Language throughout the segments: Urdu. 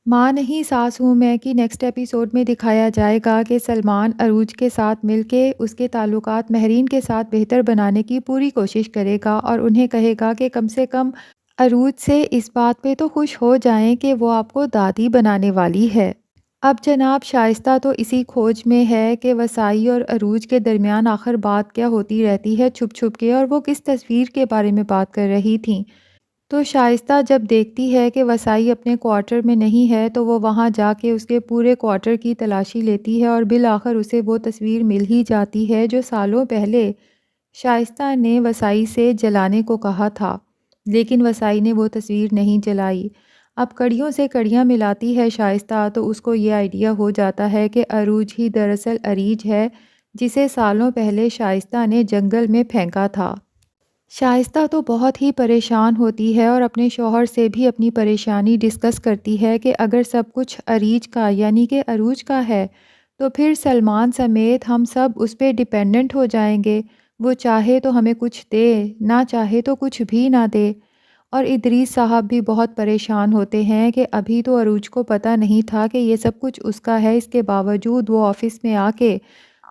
ماں نہیں ساس ہوں میں کی نیکسٹ ایپیسوڈ میں دکھایا جائے گا کہ سلمان عروج کے ساتھ مل کے اس کے تعلقات مہرین کے ساتھ بہتر بنانے کی پوری کوشش کرے گا اور انہیں کہے گا کہ کم سے کم عروج سے اس بات پہ تو خوش ہو جائیں کہ وہ آپ کو دادی بنانے والی ہے۔ اب جناب شائستہ تو اسی کھوج میں ہے کہ وسائی اور عروج کے درمیان آخر بات کیا ہوتی رہتی ہے چھپ چھپ کے، اور وہ کس تصویر کے بارے میں بات کر رہی تھیں۔ تو شائستہ جب دیکھتی ہے کہ وسائی اپنے کوارٹر میں نہیں ہے تو وہ وہاں جا کے اس کے پورے کوارٹر کی تلاشی لیتی ہے اور بالآخر اسے وہ تصویر مل ہی جاتی ہے جو سالوں پہلے شائستہ نے وسائی سے جلانے کو کہا تھا، لیکن وسائی نے وہ تصویر نہیں جلائی۔ اب کڑیوں سے کڑیاں ملاتی ہے شائستہ تو اس کو یہ آئیڈیا ہو جاتا ہے کہ عروج ہی دراصل اریج ہے جسے سالوں پہلے شائستہ نے جنگل میں پھینکا تھا۔ شائستہ تو بہت ہی پریشان ہوتی ہے اور اپنے شوہر سے بھی اپنی پریشانی ڈسکس کرتی ہے کہ اگر سب کچھ اریج کا یعنی کہ عروج کا ہے تو پھر سلمان سمیت ہم سب اس پہ ڈیپینڈنٹ ہو جائیں گے، وہ چاہے تو ہمیں کچھ دے، نہ چاہے تو کچھ بھی نہ دے۔ اور ادریس صاحب بھی بہت پریشان ہوتے ہیں کہ ابھی تو عروج کو پتہ نہیں تھا کہ یہ سب کچھ اس کا ہے، اس کے باوجود وہ آفس میں آ کے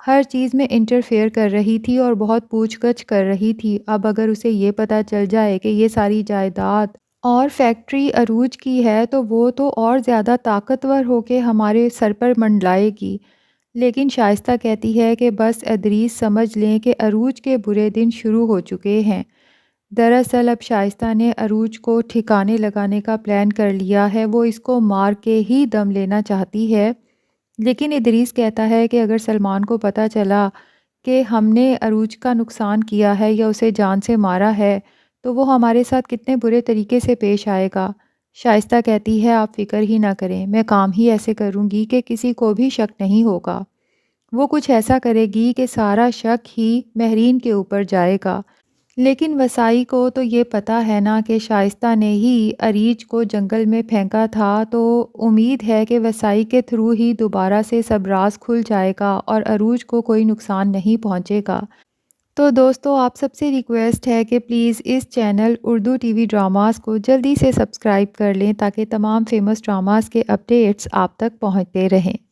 ہر چیز میں انٹرفیئر کر رہی تھی اور بہت پوچھ گچھ کر رہی تھی۔ اب اگر اسے یہ پتہ چل جائے کہ یہ ساری جائیداد اور فیکٹری عروج کی ہے تو وہ تو اور زیادہ طاقتور ہو کے ہمارے سر پر منڈلائے گی۔ لیکن شائستہ کہتی ہے کہ بس ادریس سمجھ لیں کہ عروج کے برے دن شروع ہو چکے ہیں۔ دراصل اب شائستہ نے عروج کو ٹھکانے لگانے کا پلان کر لیا ہے، وہ اس کو مار کے ہی دم لینا چاہتی ہے۔ لیکن ادریس کہتا ہے کہ اگر سلمان کو پتہ چلا کہ ہم نے عروج کا نقصان کیا ہے یا اسے جان سے مارا ہے تو وہ ہمارے ساتھ کتنے برے طریقے سے پیش آئے گا۔ شائستہ کہتی ہے آپ فکر ہی نہ کریں، میں کام ہی ایسے کروں گی کہ کسی کو بھی شک نہیں ہوگا۔ وہ کچھ ایسا کرے گی کہ سارا شک ہی مہرین کے اوپر جائے گا۔ لیکن وسائی کو تو یہ پتہ ہے نا کہ شائستہ نے ہی اریج کو جنگل میں پھینکا تھا، تو امید ہے کہ وسائی کے تھرو ہی دوبارہ سے سب راز کھل جائے گا اور عروج کو کوئی نقصان نہیں پہنچے گا۔ تو دوستو آپ سب سے ریکویسٹ ہے کہ پلیز اس channel Urdu T V dramas کو جلدی سے سبسکرائب کر لیں تاکہ تمام فیمس ڈراماز کے اپڈیٹس آپ تک پہنچتے رہیں۔